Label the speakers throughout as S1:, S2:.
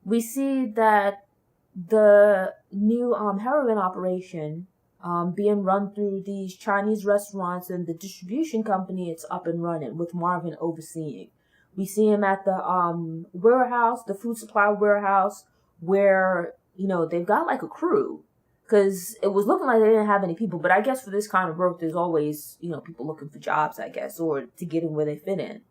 S1: we see that the new heroin operation being run through these Chinese restaurants, and the distribution company, it's up and running with Marvin overseeing. We see him at the warehouse, the food supply warehouse, where, they've got like a crew. Because it was looking like they didn't have any people. But I guess for this kind of work, there's always, people looking for jobs, I guess, or to get in where they fit in.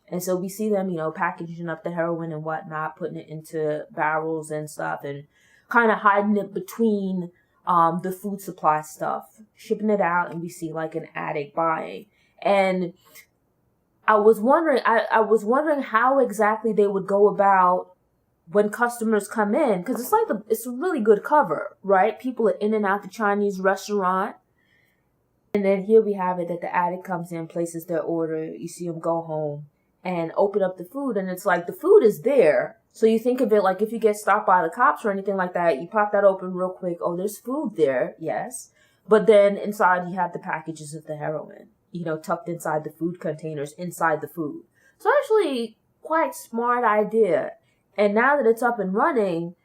S1: And so we see them, packaging up the heroin and whatnot, putting it into barrels and stuff, and kind of hiding it between the food supply stuff, shipping it out, and we see like an addict buying. And I was wondering how exactly they would go about when customers come in, because it's a really good cover, right? People are in and out the Chinese restaurant. And then here we have it that the addict comes in, places their order, you see them go home and open up the food, and it's like the food is there. So you think of it like if you get stopped by the cops or anything like that, you pop that open real quick. Oh, there's food there, yes. But then inside you have the packages of the heroin, tucked inside the food containers, inside the food. So actually quite smart idea. And now that it's up and running,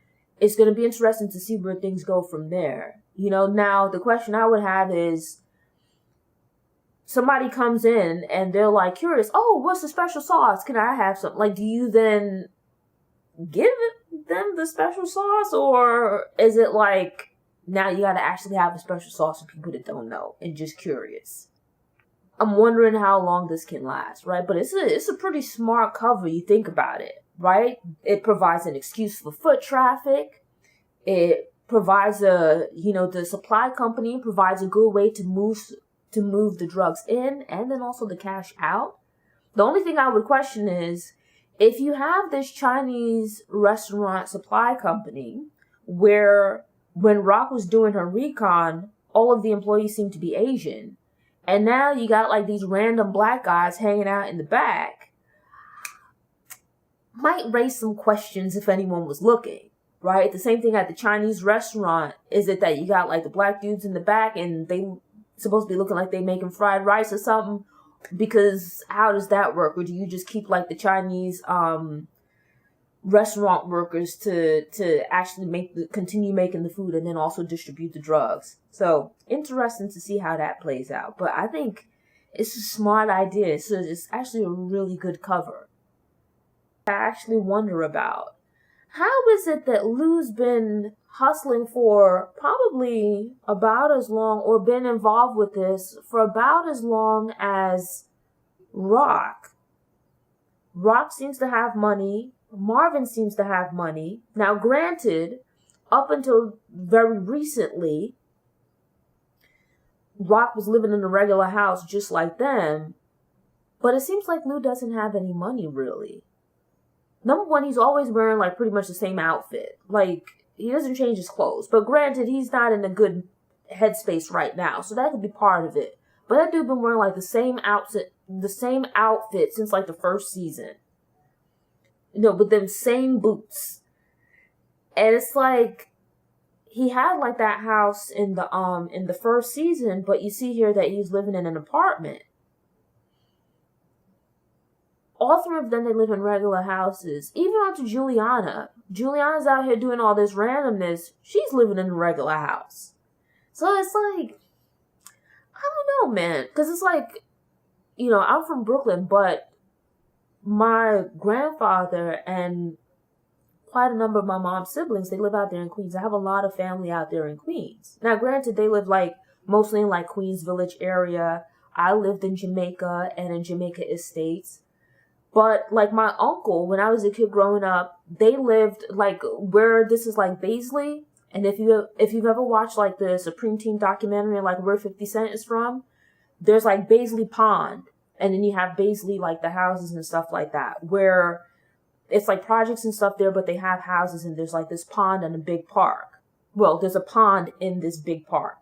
S1: it's going to be interesting to see where things go from there. Now the question I would have is, somebody comes in and they're like curious, oh, what's the special sauce? Can I have some? Like, do you then give them the special sauce? Or is it like, now you got to actually have a special sauce for people that don't know and just curious? I'm wondering how long this can last, right? But it's a pretty smart cover, you think about it. Right? It provides an excuse for foot traffic. It provides the supply company provides a good way to move the drugs in and then also the cash out. The only thing I would question is, if you have this Chinese restaurant supply company where when RAQ was doing her recon, all of the employees seemed to be Asian, and now you got like these random black guys hanging out in the back, might raise some questions if anyone was looking, right? The same thing at the Chinese restaurant. Is it that you got like the black dudes in the back and they supposed to be looking like they making fried rice or something? Because how does that work? Or do you just keep like the Chinese restaurant workers to actually continue making the food and then also distribute the drugs? So interesting to see how that plays out. But I think it's a smart idea. So it's actually a really good cover. I actually wonder about, how is it that Lou's been hustling for probably about as long, or been involved with this for about as long as RAQ? RAQ seems to have money. Marvin seems to have money. Now, granted, up until very recently, RAQ was living in a regular house just like them. But it seems like Lou doesn't have any money, really. Number one, he's always wearing like pretty much the same outfit. Like, he doesn't change his clothes. But granted, he's not in a good headspace right now, so that could be part of it. But that dude been wearing like the same outfit since like the first season. With them same boots. And it's like, he had like that house in the first season, but you see here that he's living in an apartment. All three of them, they live in regular houses. Even on to Juliana. Juliana's out here doing all this randomness. She's living in a regular house. So it's like, I don't know, man. Because it's like, I'm from Brooklyn, but my grandfather and quite a number of my mom's siblings, they live out there in Queens. I have a lot of family out there in Queens. Now, granted, they live like mostly in like Queens Village area. I lived in Jamaica and in Jamaica Estates. But like my uncle, when I was a kid growing up, they lived like where this is like Baisley. And if you've ever watched like the Supreme Team documentary, like where 50 Cent is from, there's like Baisley Pond. And then you have Baisley, like the houses and stuff like that, where it's like projects and stuff there, but they have houses and there's like this pond and a big park. Well, there's a pond in this big park.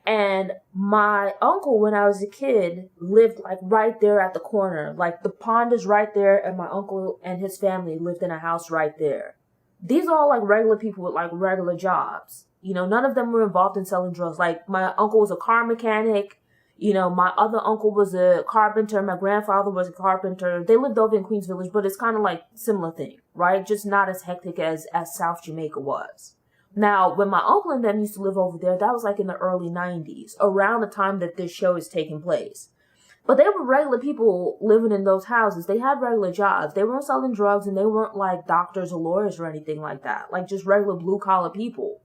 S1: And my uncle, when I was a kid, lived like right there at the corner. Like the pond is right there, and my uncle and his family lived in a house right there. These are all like regular people with like regular jobs. None of them were involved in selling drugs. Like my uncle was a car mechanic. My other uncle was a carpenter. My grandfather was a carpenter. They lived over in Queens Village, but it's kind of like similar thing, right? Just not as hectic as South Jamaica was. Now, when my uncle and them used to live over there, that was like in the early 90s, around the time that this show is taking place. But they were regular people living in those houses. They had regular jobs. They weren't selling drugs, and they weren't like doctors or lawyers or anything like that. Like just regular blue-collar people.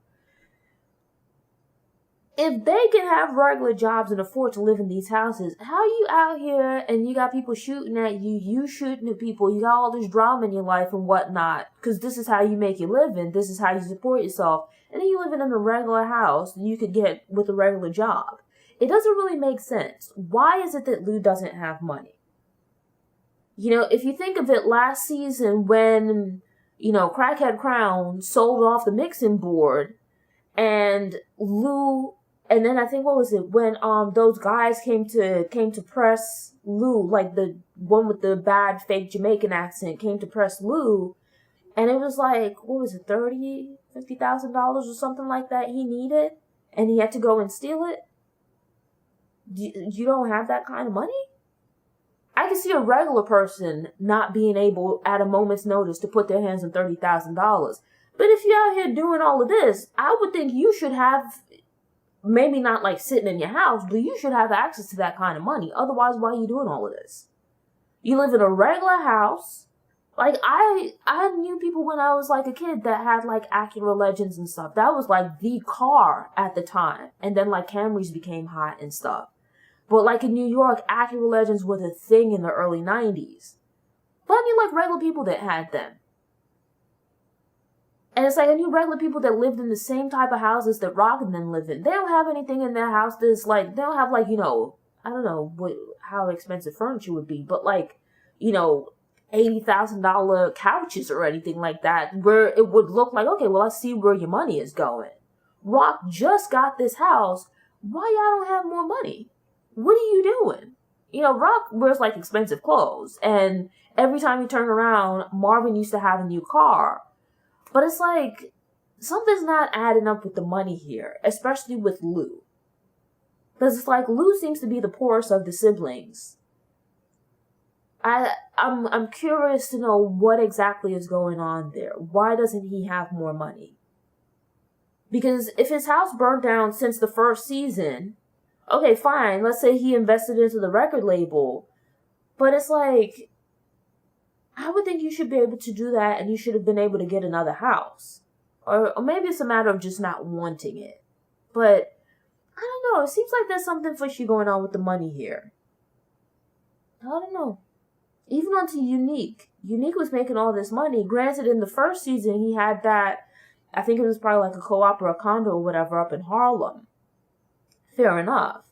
S1: If they can have regular jobs and afford to live in these houses, how are you out here and you got people shooting at you, you shooting at people, you got all this drama in your life and whatnot, because this is how you make your living, this is how you support yourself, and then you living in a regular house that you could get with a regular job. It doesn't really make sense. Why is it that Lou doesn't have money? If you think of it last season when, Crackhead Crown sold off the mixing board and Lou, and then I think, what was it, when those guys came to press Lou, like the one with the bad fake Jamaican accent came to press Lou, and it was like, what was it, $50,000 or something like that he needed, and he had to go and steal it? You don't have that kind of money? I can see a regular person not being able at a moment's notice to put their hands on $30,000. But if you're out here doing all of this, I would think you should have, maybe not like sitting in your house, but you should have access to that kind of money. Otherwise, why are you doing all of this? You live in a regular house. Like, I knew people when I was like a kid that had like Acura Legends and stuff. That was like the car at the time. And then like Camrys became hot and stuff. But like in New York, Acura Legends was a thing in the early 90s. But I knew like regular people that had them. And it's like I knew regular people that lived in the same type of houses that RAQ and them live in. They don't have anything in their house that's like, they don't have like, I don't know how expensive furniture would be, but like, $80,000 couches or anything like that, where it would look like, okay, well, I see where your money is going. RAQ just got this house. Why y'all don't have more money? What are you doing? RAQ wears like expensive clothes, and every time you turn around, Marvin used to have a new car. But it's like, something's not adding up with the money here, especially with Lou. Because it's like, Lou seems to be the poorest of the siblings. I'm curious to know what exactly is going on there. Why doesn't he have more money? Because if his house burned down since the first season, okay, fine, let's say he invested into the record label. But it's like, I would think you should be able to do that, and you should have been able to get another house. Or maybe it's a matter of just not wanting it. But, I don't know, it seems like there's something fishy going on with the money here. I don't know. Even on to Unique. Unique was making all this money. Granted, in the first season, he had that, I think it was probably like a co-op or a condo or whatever up in Harlem. Fair enough.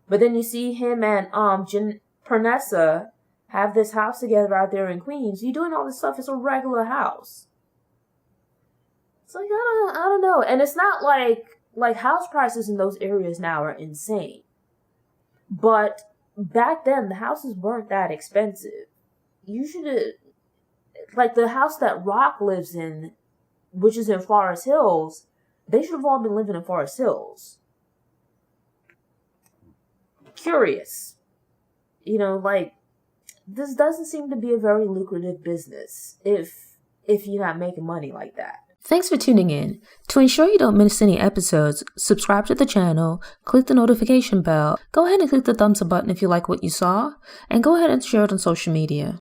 S1: But then you see him and Pernessa have this house together out there in Queens. You're doing all this stuff. It's a regular house. It's like, I don't know. And it's not like house prices in those areas now are insane. But back then, the houses weren't that expensive. You should have, like the house that RAQ lives in, which is in Forest Hills, they should have all been living in Forest Hills. Curious. This doesn't seem to be a very lucrative business if you're not making money like that.
S2: Thanks for tuning in. To ensure you don't miss any episodes, subscribe to the channel, click the notification bell, go ahead and click the thumbs up button if you like what you saw, and go ahead and share it on social media.